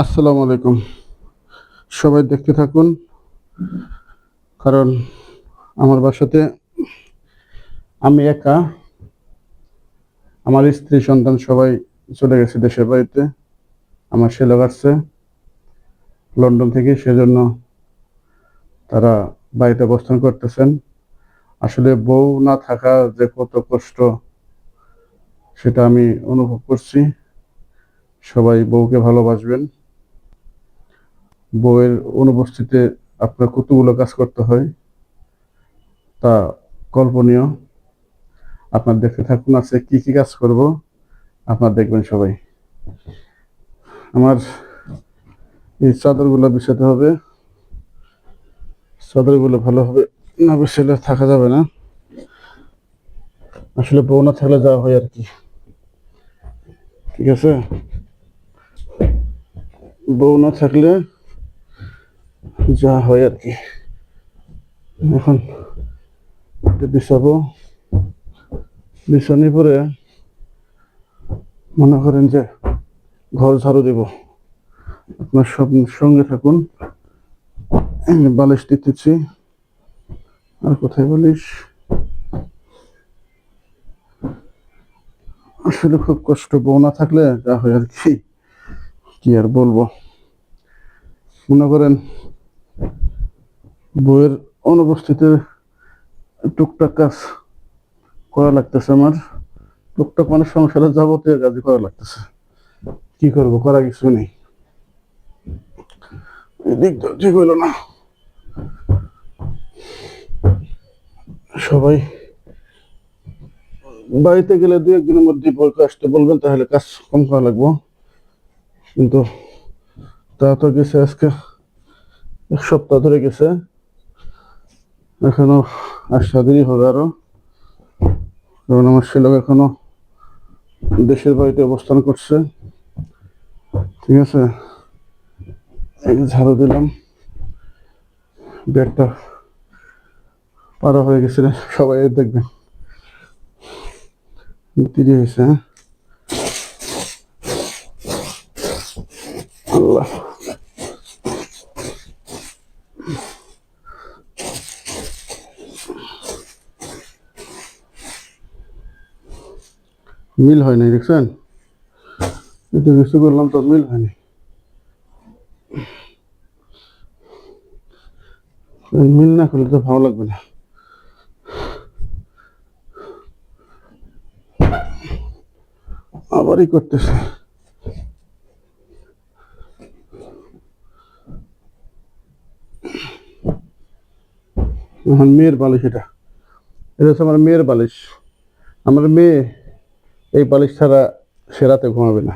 আসসালামু আলাইকুম। সবাই দেখতে থাকুন, কারণ আমার বাসাতে আমি একা, আমার স্ত্রী সন্তান সবাই চলে গেছে দেশের বাড়িতে। আমার ছেলে আসছে লন্ডন থেকে, সেজন্য তারা বাড়িতে অবস্থান করতেছেন। আসলে বউ না থাকা যে কত কষ্ট সেটা আমি অনুভব করছি। সবাই বউকে ভালোবাসবেন। বউয়ের অনুপস্থিতিতে আপনার কতগুলো কাজ করতে হয় তা কল্পনীয়। আপনার দেখতে থাকুন, আছে কি কি কাজ করব আপনার দেখবেন সবাই। আমার এই চাদরগুলো বিছাতে হবে, চাদরগুলো ভালোভাবে না বিছালে থাকা যাবে না। আসলে বউ না থাকলে যা হয় আর কি, ঠিক আছে? বউ না থাকলে যা হয় আর কি। এখন এটা বিছাবো, বিছানি পরে মনে করেন যে ঘর ঝাড়ু দেব। আপনার সব সঙ্গে থাকুন। আমি বালিশ দিতেছি। আর কোথায় বলিস? আসলে খুব কষ্ট, বউ না থাকলে যা হয় আর কি, কি আর বলবো। মনে করেন বউয়ের অনুপস্থিতিতে টুকটাক কাজ করা লাগতেছে আমার। টুকটাক মানে সংসারের যাবতীয় কাজই করা লাগতেছে। কি করবো, করা কিছু নেই। এদিক তো ঠিক হইলো না। সবাই বাড়িতে গেলে দু একদিনের মধ্যে বউকে আসতে বলবেন, তাহলে কাজ কম করা লাগবো। কিন্তু তা তো গেছে আজকে 1 সপ্তাহ ধরে গেছে, এখনো আসা দেরি হবে আরো। কারণ আমার ছেলে এখনো দেশের বাড়িতে অবস্থান করছে। ঠিক আছে, এই ঝাড়ু দিলাম, ব্যাগটা পাড়া হয়ে গেছে, সবাই দেখবেন। দেরি হয়েছে, হ্যাঁ। আল্লাহ, মিল হয় নাই, দেখছেন? এত কিছু করলাম তো মিল হয়নি। মিল না করলে তো ভালো লাগবে না। আবারই করতেছে। এখন মেয়ের বালিশ, এটা এটা হচ্ছে আমার মেয়ের বালিশ। আমার মেয়ে এই বালিশ ছাড়া সে রাতে ঘুমাবে না,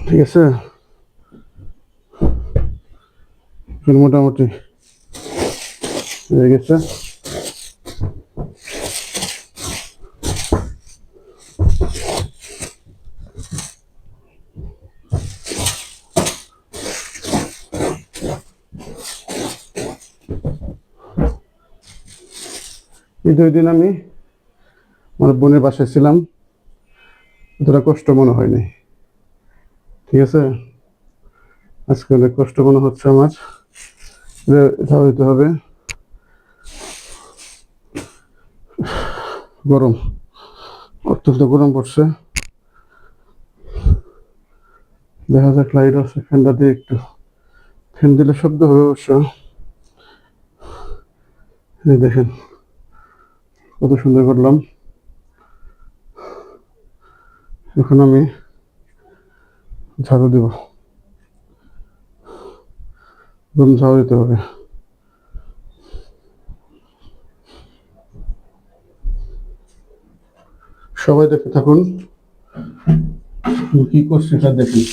ঠিক আছে? মোটামুটি হয়ে গেছে। এই 2 দিন আমি আমার বোনের বাসায় ছিলাম, অতটা কষ্ট মনে হয়নি, ঠিক আছে? আজকে অনেক কষ্ট মনে হচ্ছে আমার। এটা হইতে হবে। গরম, অত্যন্ত গরম পড়ছে। দেখা যাক, লাইট আছে, ফ্যানটা দিয়ে একটু, ফ্যান দিলে শব্দ হবে অবশ্য। এই দেখেন কত সুন্দর করলাম। এখন আমি ঝাড়ু দিব, রুম ঝাড়ু দিতে হবে। সবাই দেখতে থাকুন, কি করছি তা দেখুন।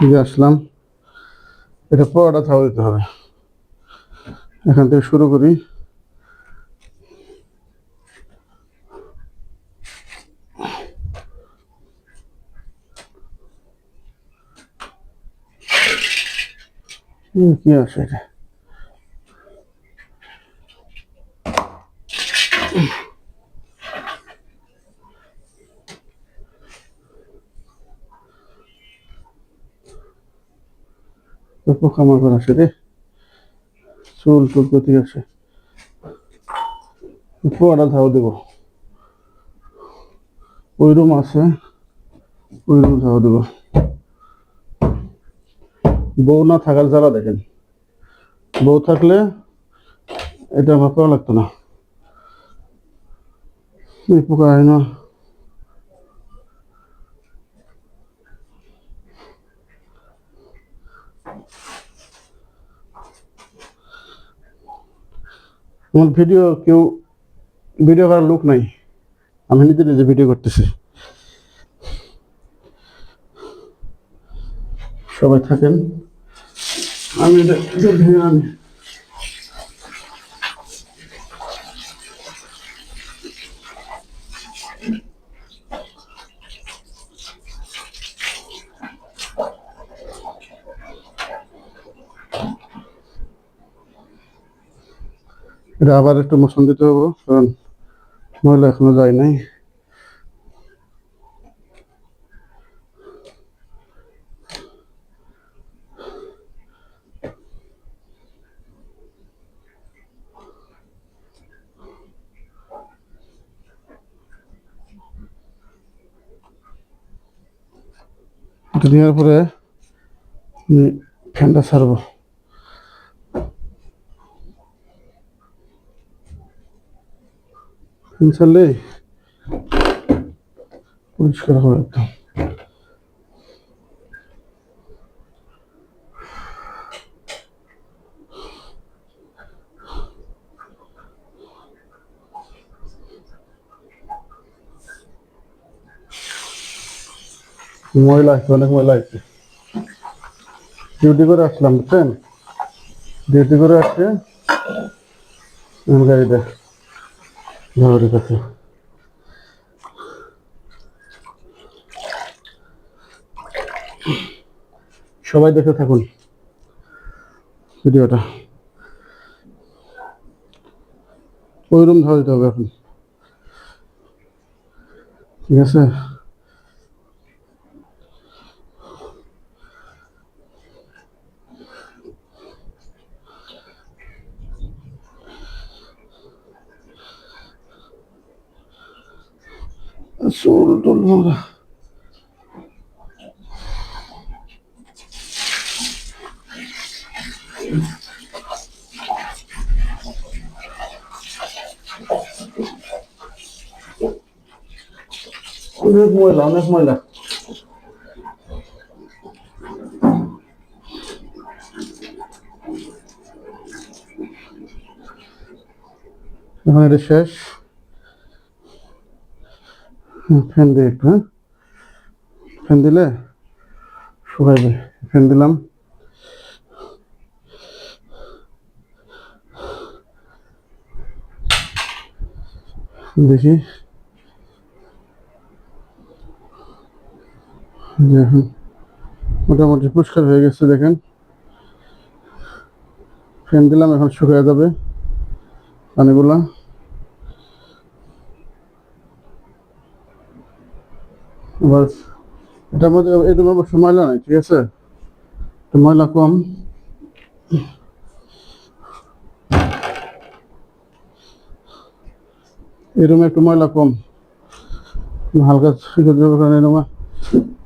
এই যে আসলাম, এটা পরোটা ঝাড়ু দিতে হবে। এখান থেকে শুরু করি। কি আছে এটা? পোকা মাকড় আসে রে, চুল টুল প্রতি আসে, পোয়াটা ধাও দেবো, ওই রুম আছে, ওই রুম ধাও দেবো। বউ না থাকার জ্বালা দেখেন, বউ থাকলে এটা আমার করা লাগতো না। এই পোকা হয় না। আমার ভিডিও করার লোক নাই, আমি নিজে নিজে ভিডিও করতেছি। সবাই থাকেন, আমি এটা ভেঙে আনি। এটা আবার একটু মোশন দিতে হবে, কারণ ময়লা এখনো যায় নাই। এটা দেওয়ার পরে ফ্যানটা ছাড়বো। ফ্যান ছাড়লে পরিষ্কার হবে একদম। ময়লা আছে, অনেক ময়লা আছে। ডিউটি করে আসলাম, বুঝছেন, ডিউটি করে আসছে গাড়িতে ঝাড়ুর কাছে। সবাই দেখে থাকুন ভিডিওটা। ওই রুম ঝাড়ু দিতে হবে এখন, ঠিক আছে। চুল টুল মারা, অনেক ময়লা, অনেক ময়লা। এখন এটা শেষ। ফ্যান দিয়ে একটু, হ্যাঁ, ফ্যান দিলে শুকাইবে। ফ্যান দিলাম। দেখি এখন মোটামুটি পরিষ্কার হয়ে গেছে, দেখেন। ফ্যান দিলাম, এখন শুকিয়ে যাবে পানিগুলা। এবার এটার মধ্যে এই রুমে অবশ্য ময়লা নাই, ঠিক আছে, ময়লা কম। এই রুমে একটু ময়লা কম, হালকা শুকিয়ে যাবে, কারণ এই রুমে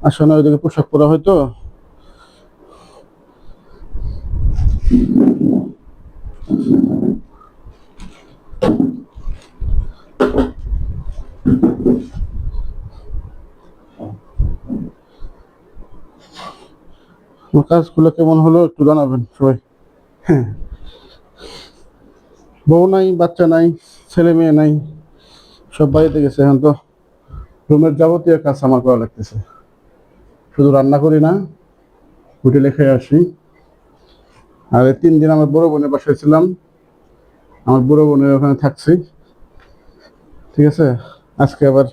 আসে না, ওইদিকে পোশাক পরা হয়তো। কাজগুলো কেমন হলো একটু জানাবেন সবাই। হ্যাঁ, বউ নাই, বাচ্চা নাই, ছেলে মেয়ে নাই, সব বাড়িতে গেছে। এখন তো রুমের যাবতীয় কাজ আমার করা লাগতেছে, শুধু রান্না করি না, হোটেলে খেয়ে আসি। আর এই 3 দিন আমার বড় বোনের বাসায় ছিলাম, আমার বড় বোনের ওখানে থাকছি, ঠিক আছে। আজকে আবার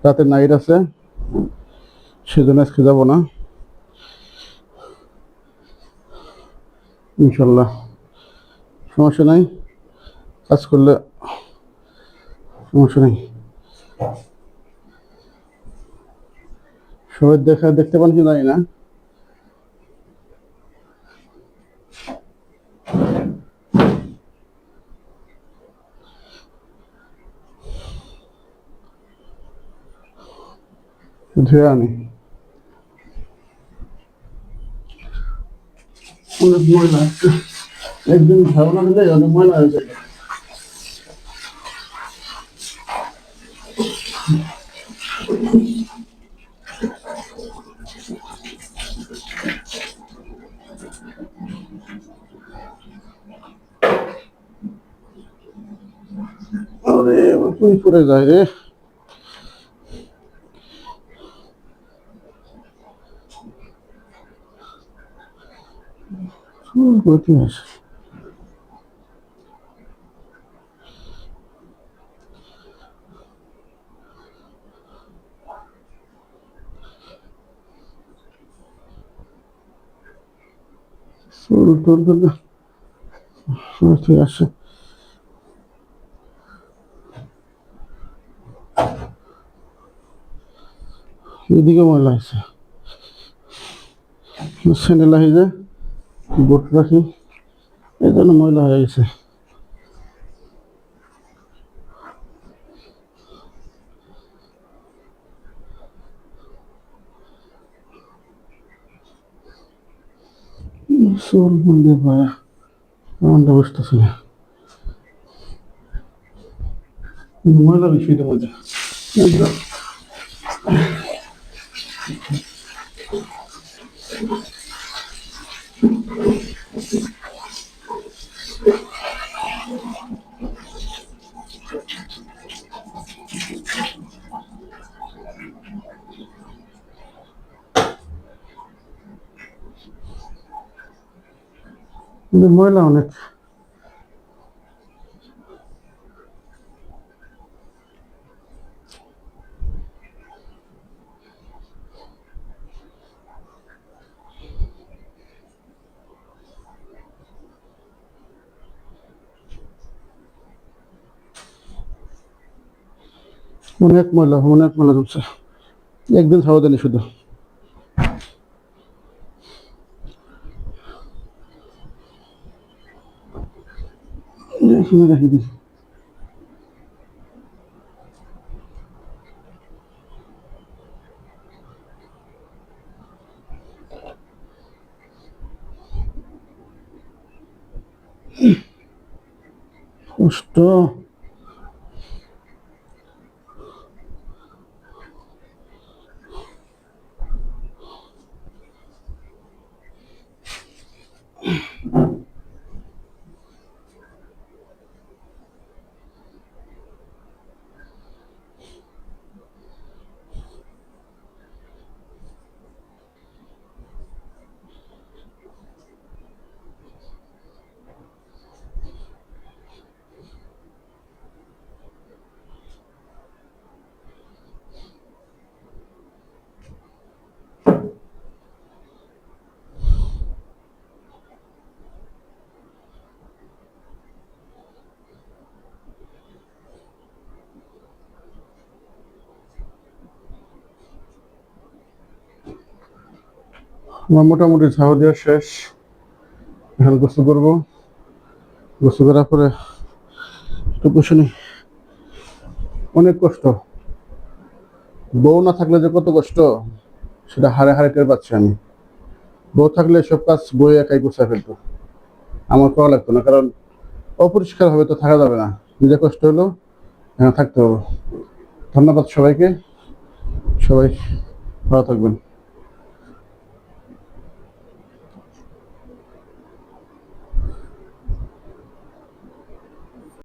রাতে নাইট আছে, সেজন্য আজকে যাবো না ইনশাল্লাহ। সমস্যা নাই, কাজ করলে সমস্যা নেই। সবাই দেখতে পান কি জানি না, ধুয়ে আনি। অনেক ময়লা, একদিন ঝাড়ু না দিলে অনেক ময়লা হয়ে যায়। আরে তুই পড়ে যায় রে। গতি আছে। চুল টুল ঠিক আছে। এদিকে ময়লা আছে, স্যান্ডেল আহি যে বুট রাখি, এই জন্য ময়লা হয়ে গেছে। চুল মন্দির ভাড়া আমাদের বুঝতেছি না, ময়লা বিষয়টা মজা। ময়লা অনেক। অনেক ময়লা জমছে, একদিন ছাড়া দেয়নি শুধু। রাখি দিই। কষ্ট। আমার মোটামুটি ঝাড়ু দেওয়া শেষ, এখন গোসল করবো। গোসল করার পরে একটু বসে নিই। অনেক কষ্ট, বউ না থাকলে যে কত কষ্ট সেটা হারে হারে টের পাচ্ছি আমি। বউ থাকলে সব কাজ বই একাই গুছায় ফেলতো, আমার করা লাগতো না, কারণ অপরিষ্কার হবে তো থাকা যাবে না। নিজে কষ্ট হলো, থাকতে হবে। ধন্যবাদ সবাইকে, সবাই ভালো থাকবেন।